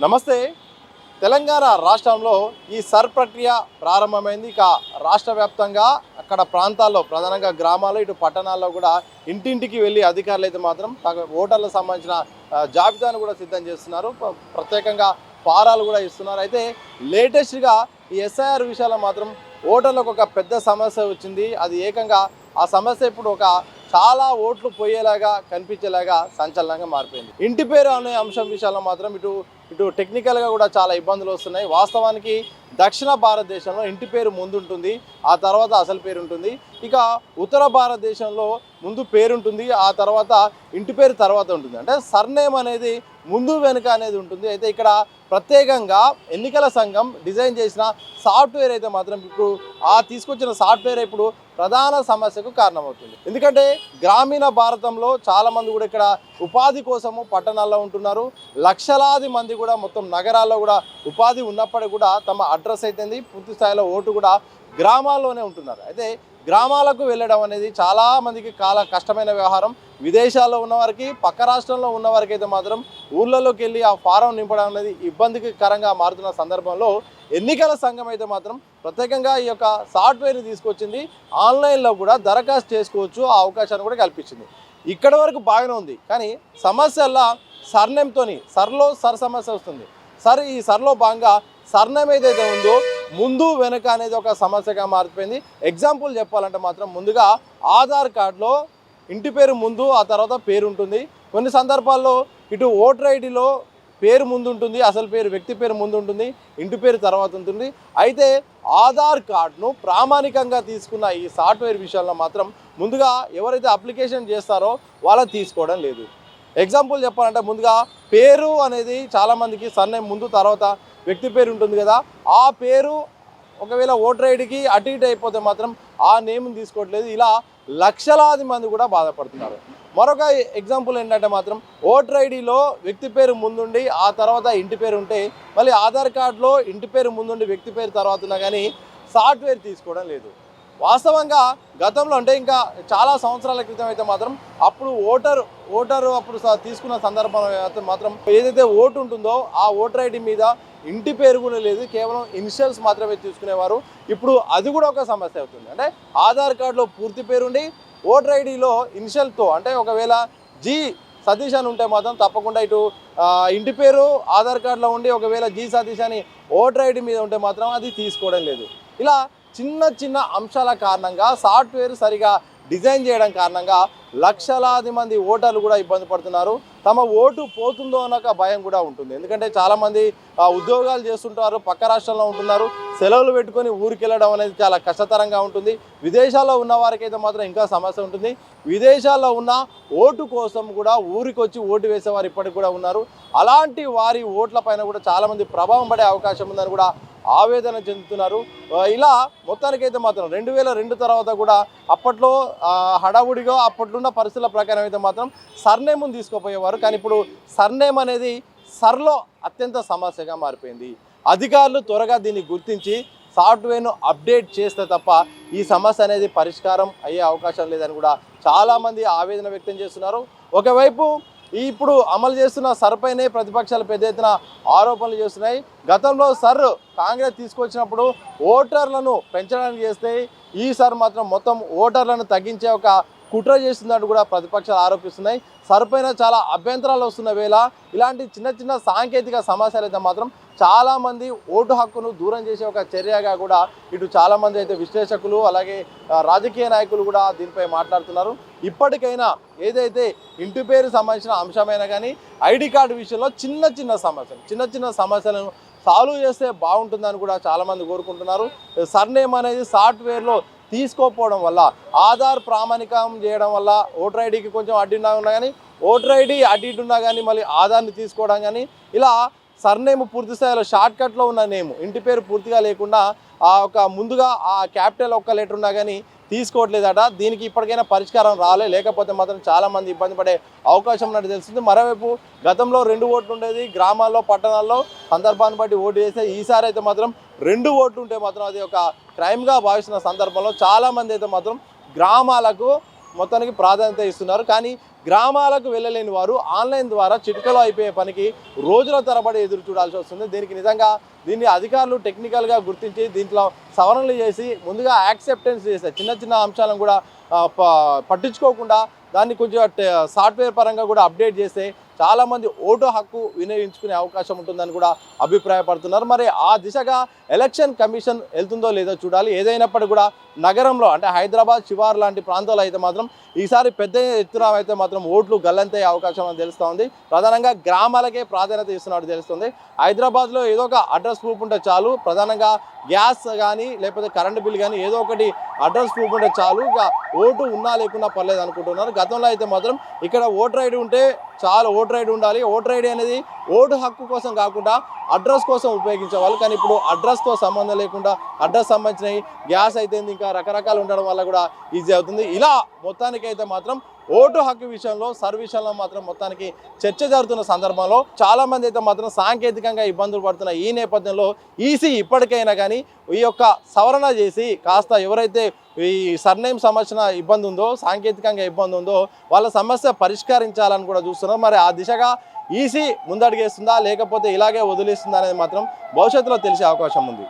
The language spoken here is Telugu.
నమస్తే. తెలంగాణ రాష్ట్రంలో ఈ సర్ ప్రక్రియ ప్రారంభమైంది. ఇక రాష్ట్ర వ్యాప్తంగా అక్కడ ప్రాంతాల్లో ప్రధానంగా గ్రామాల్లో ఇటు పట్టణాల్లో కూడా ఇంటింటికి వెళ్ళి అధికారులు అయితే మాత్రం ఓటర్లకు సంబంధించిన జాబితాను కూడా సిద్ధం చేస్తున్నారు. ప్రత్యేకంగా ఫారాలు కూడా ఇస్తున్నారు. అయితే లేటెస్ట్గా ఈ ఎస్ఐఆర్ విషయాల్లో మాత్రం ఓటర్లకు ఒక పెద్ద సమస్య వచ్చింది. అది ఏకంగా ఆ సమస్య ఇప్పుడు ఒక చాలా ఓట్లు పోయేలాగా కనిపించేలాగా సంచలనంగా మారిపోయింది. ఇంటి పేరు అనే అంశం విషయాల్లో మాత్రం ఇటు టెక్నికల్గా కూడా చాలా ఇబ్బందులు వస్తున్నాయి. వాస్తవానికి దక్షిణ భారతదేశంలో ఇంటి పేరు ముందు ఉంటుంది, ఆ తర్వాత అసలు పేరు ఉంటుంది. ఇక ఉత్తర భారతదేశంలో ముందు పేరుంటుంది, ఆ తర్వాత ఇంటి పేరు తర్వాత ఉంటుంది. అంటే సర్నేమ్ అనేది ముందు వెనుక అనేది ఉంటుంది. అయితే ఇక్కడ ప్రత్యేకంగా ఎన్నికల సంఘం డిజైన్ చేసిన సాఫ్ట్వేర్ అయితే మాత్రం ఇప్పుడు తీసుకొచ్చిన సాఫ్ట్వేర్ ఇప్పుడు ప్రధాన సమస్యకు కారణమవుతుంది. ఎందుకంటే గ్రామీణ భారతంలో చాలామంది కూడా ఇక్కడ ఉపాధి కోసము పట్టణాల్లో ఉంటున్నారు. లక్షలాది మంది కూడా మొత్తం నగరాల్లో కూడా ఉపాధి ఉన్నప్పటికీ కూడా తమ అడ్రస్ అయితేంది పూర్తి స్థాయిలో ఓటు కూడా గ్రామాల్లోనే ఉంటున్నారు. అయితే గ్రామాలకు వెళ్ళడం అనేది చాలామందికి చాలా కష్టమైన వ్యవహారం. విదేశాల్లో ఉన్నవారికి, పక్క రాష్ట్రంలో ఉన్నవారికి అయితే మాత్రం ఊళ్ళలోకి వెళ్ళి ఆ ఫారం నింపడం అనేది ఇబ్బందికరంగా మారుతున్న సందర్భంలో ఎన్నికల సంఘం అయితే మాత్రం ప్రత్యేకంగా ఈ యొక్క సాఫ్ట్వేర్ని తీసుకొచ్చింది. ఆన్లైన్లో కూడా దరఖాస్తు చేసుకోవచ్చు, ఆ అవకాశాన్ని కూడా కల్పించింది. ఇక్కడ వరకు బాగానే ఉంది. కానీ సమస్యల్లా సర్నేమ్తోని సర్ సమస్య వస్తుంది. ఈ సర్లో భాగంగా సర్నేమ్ ఏదైతే ఉందో ముందు వెనుక అనేది ఒక సమస్యగా మారిపోయింది. ఎగ్జాంపుల్ చెప్పాలంటే మాత్రం ముందుగా ఆధార్ కార్డులో ఇంటి పేరు ముందు, ఆ తర్వాత పేరు ఉంటుంది. కొన్ని సందర్భాల్లో ఇటు ఓటర్ ఐడిలో పేరు ముందు ఉంటుంది, అసలు పేరు వ్యక్తి పేరు ముందు ఉంటుంది, ఇంటి పేరు తర్వాత ఉంటుంది. అయితే ఆధార్ కార్డును ప్రామాణికంగా తీసుకున్న ఈ సాఫ్ట్వేర్ విషయంలో మాత్రం ముందుగా ఎవరైతే అప్లికేషన్ చేస్తారో వాళ్ళని తీసుకోవడం లేదు. ఎగ్జాంపుల్ చెప్పాలంటే ముందుగా పేరు అనేది చాలామందికి సర్నేమ్ ముందు తర్వాత వ్యక్తి పేరు ఉంటుంది కదా, ఆ పేరు ఒకవేళ ఓటర్ ఐడికి అటు ఇటు అయిపోతే మాత్రం ఆ నేమ్ని తీసుకోవట్లేదు. ఇలా లక్షలాది మంది కూడా బాధపడుతున్నారు. మరొక ఎగ్జాంపుల్ ఏంటంటే మాత్రం ఓటర్ ఐడిలో వ్యక్తి పేరు ముందుండి ఆ తర్వాత ఇంటి పేరు ఉంటే, మళ్ళీ ఆధార్ కార్డులో ఇంటి పేరు ముందుండి వ్యక్తి పేరు తర్వాత ఉన్నా కానీ సాఫ్ట్వేర్ తీసుకోవడం లేదు. వాస్తవంగా గతంలో అంటే ఇంకా చాలా సంవత్సరాల క్రితం అయితే మాత్రం అప్పుడు ఓటరు అప్పుడు తీసుకున్న సందర్భంలో మాత్రం ఏదైతే ఓటు ఉంటుందో ఆ ఓటర్ ఐడి మీద ఇంటి పేరు కూడా లేదు, కేవలం ఇనిషియల్స్ మాత్రమే తీసుకునేవారు. ఇప్పుడు అది కూడా ఒక సమస్య అవుతుంది. అంటే ఆధార్ కార్డులో పూర్తి పేరుండి ఓటర్ ఐడిలో ఇనిషియల్తో, అంటే ఒకవేళ జి సతీష్ అని ఉంటే మాత్రం తప్పకుండా ఇటు ఇంటి పేరు ఆధార్ కార్డులో ఉండి ఒకవేళ జి సతీష్ అని ఓటర్ ఐడి మీద ఉంటే మాత్రం అది తీసుకోవడం లేదు. ఇలా చిన్న అంశాల కారణంగా సాఫ్ట్వేర్ సరిగా డిజైన్ చేయడం కారణంగా లక్షలాది మంది ఓటర్లు కూడా ఇబ్బంది పడుతున్నారు. తమ ఓటు పోతుందో అన్న భయం కూడా ఉంటుంది. ఎందుకంటే చాలామంది ఉద్యోగాలు చేస్తుంటారు, పక్క రాష్ట్రంలో ఉంటున్నారు, సెలవులు పెట్టుకొని ఊరికి వెళ్ళడం అనేది చాలా కష్టతరంగా ఉంటుంది. విదేశాల్లో ఉన్న వారికైతే మాత్రం ఇంకా సమస్య ఉంటుంది. విదేశాల్లో ఉన్న ఓటు కోసం కూడా ఊరికి వచ్చి ఓటు వేసేవారు ఇప్పటికి కూడా ఉన్నారు. అలాంటి వారి ఓట్ల పైన కూడా చాలామంది ప్రభావం పడే అవకాశం ఉందని కూడా ఆవేదన చెందుతున్నారు. ఇలా మొత్తానికైతే మాత్రం 2002 తర్వాత కూడా అప్పట్లో హడావుడిగా అప్పట్లున్న పరిస్థితుల ప్రకారం అయితే మాత్రం సర్నేమ్ని తీసుకుపోయేవారు. కానీ ఇప్పుడు సర్నేమ్ అనేది సర్లో అత్యంత సమస్యగా మారిపోయింది. అధికారులు త్వరగా దీన్ని గుర్తించి సాఫ్ట్వేర్ను అప్డేట్ చేస్తే తప్ప ఈ సమస్య అనేది పరిష్కారం అయ్యే అవకాశం లేదని కూడా చాలామంది ఆవేదన వ్యక్తం చేస్తున్నారు. ఒకవైపు ఇప్పుడు అమలు చేస్తున్న సర్పైనే ప్రతిపక్షాలు పెద్ద ఎత్తున ఆరోపణలు చేస్తున్నాయి. గతంలో కాంగ్రెస్ తీసుకొచ్చినప్పుడు ఓటర్లను పెంచడానికి చేస్తే ఈసారి మాత్రం మొత్తం ఓటర్లను తగ్గించే ఒక కుట్ర చేస్తున్నట్టు కూడా ప్రతిపక్షాలు ఆరోపిస్తున్నాయి. సర్పైన చాలా అభ్యంతరాలు వస్తున్న వేళ ఇలాంటి చిన్న సాంకేతిక సమస్యలు అయితే మాత్రం చాలామంది ఓటు హక్కును దూరం చేసే ఒక చర్యగా కూడా ఇటు చాలామంది అయితే విశ్లేషకులు అలాగే రాజకీయ నాయకులు కూడా దీనిపై మాట్లాడుతున్నారు. ఇప్పటికైనా ఏదైతే ఇంటి పేరు సంబంధించిన అంశమైనా కానీ ఐడి కార్డు విషయంలో చిన్న సమస్యలను సాల్వ్ చేస్తే బాగుంటుందని కూడా చాలామంది కోరుకుంటున్నారు. సర్నేమ్ అనేది సాఫ్ట్వేర్లో తీసుకోకపోవడం వల్ల, ఆధార్ ప్రామాణికం చేయడం వల్ల ఓటర్ ఐడికి కొంచెం అడ్డున్నా కానీ ఓటర్ ఐడి అటు ఇటు ఉన్నా కానీ మళ్ళీ ఆధార్ని తీసుకోవడం కానీ ఇలా సర్నేమ్ పూర్తి స్థాయిలో షార్ట్కట్లో ఉన్న నేమ్ ఇంటి పేరు పూర్తిగా లేకుండా ముందుగా ఆ క్యాపిటల్ ఒక్క లెటర్ ఉన్నా కానీ తీసుకోవట్లేదట. దీనికి ఇప్పటికైనా పరిష్కారం లేకపోతే మాత్రం చాలామంది ఇబ్బంది పడే అవకాశం ఉన్నట్టు తెలుస్తుంది. మరోవైపు గతంలో 2 ఓట్లు ఉండేది, గ్రామాల్లో పట్టణాల్లో సందర్భాన్ని బట్టి ఓటు చేస్తే ఈసారి అయితే మాత్రం 2 ఓట్లు ఉంటే మాత్రం అది ఒక క్రైమ్గా భావిస్తున్న సందర్భంలో చాలామంది అయితే మాత్రం గ్రామాలకు మొత్తానికి ప్రాధాన్యత ఇస్తున్నారు. కానీ గ్రామాలకు వెళ్ళలేని వారు ఆన్లైన్ ద్వారా చిటికలో అయిపోయే పనికి రోజుల తరబడి ఎదురు చూడాల్సి వస్తుంది. దీన్ని అధికారులు టెక్నికల్గా గుర్తించి దీంట్లో సవరణలు చేసి ముందుగా యాక్సెప్టెన్స్ చేస్తారు. చిన్న చిన్న అంశాలను కూడా పట్టించుకోకుండా దాన్ని కొంచెం సాఫ్ట్వేర్ పరంగా కూడా అప్డేట్ చేస్తే చాలామంది ఓటు హక్కు వినియోగించుకునే అవకాశం ఉంటుందని కూడా అభిప్రాయపడుతున్నారు. మరి ఆ దిశగా ఎలక్షన్ కమిషన్ వెళ్తుందో లేదో చూడాలి. ఏదైనప్పటికీ కూడా నగరంలో అంటే హైదరాబాద్ శివారు లాంటి ప్రాంతాల్లో అయితే మాత్రం ఈసారి పెద్ద ఎత్తున అయితే మాత్రం ఓట్లు గల్లంతయ్యే అవకాశం అని తెలుస్తూ ఉంది. ప్రధానంగా గ్రామాలకే ప్రాధాన్యత ఇస్తున్నట్టు తెలుస్తుంది. హైదరాబాద్లో ఏదో ఒక అడ్రస్ ప్రూఫ్ ఉంటే చాలు, ప్రధానంగా గ్యాస్ కానీ లేకపోతే కరెంటు బిల్ కానీ ఏదో ఒకటి అడ్రస్ ప్రూఫ్ ఉంటే చాలు, ఇక ఓటు ఉన్నా లేకున్నా పర్లేదు అనుకుంటున్నారు. గతంలో అయితే మాత్రం ఇక్కడ ఓటర్ ఐడి ఉంటే చాలు, ఓటర్ ఐడి ఉండాలి. ఓటర్ ఐడి అనేది ఓటు హక్కు కోసం కాకుండా అడ్రస్ కోసం ఉపయోగించేవాళ్ళు. కానీ ఇప్పుడు అడ్రస్తో సంబంధం లేకుండా అడ్రస్ సంబంధించినవి గ్యాస్ అయితే ఇంకా రకరకాలు ఉండడం వల్ల కూడా ఈజీ అవుతుంది. ఇలా మొత్తానికైతే మాత్రం ఓటు హక్కు విషయంలో విషయంలో మాత్రం మొత్తానికి చర్చ జరుగుతున్న సందర్భంలో చాలామంది అయితే మాత్రం సాంకేతికంగా ఇబ్బందులు పడుతున్న ఈ నేపథ్యంలో ఈసీ ఇప్పటికైనా కానీ ఈ యొక్క సవరణ చేసి కాస్త ఎవరైతే ఈ సర్నేమ్ సంబంధించిన ఇబ్బంది ఉందో, సాంకేతికంగా ఇబ్బంది ఉందో వాళ్ళ సమస్య పరిష్కరించాలని కూడా చూస్తున్నారు. మరి ఆ దిశగా ఈసీ ముందడుగేస్తుందా లేకపోతే ఇలాగే వదిలేస్తుందా అనేది మాత్రం భవిష్యత్తులో తెలిసే అవకాశం ఉంది.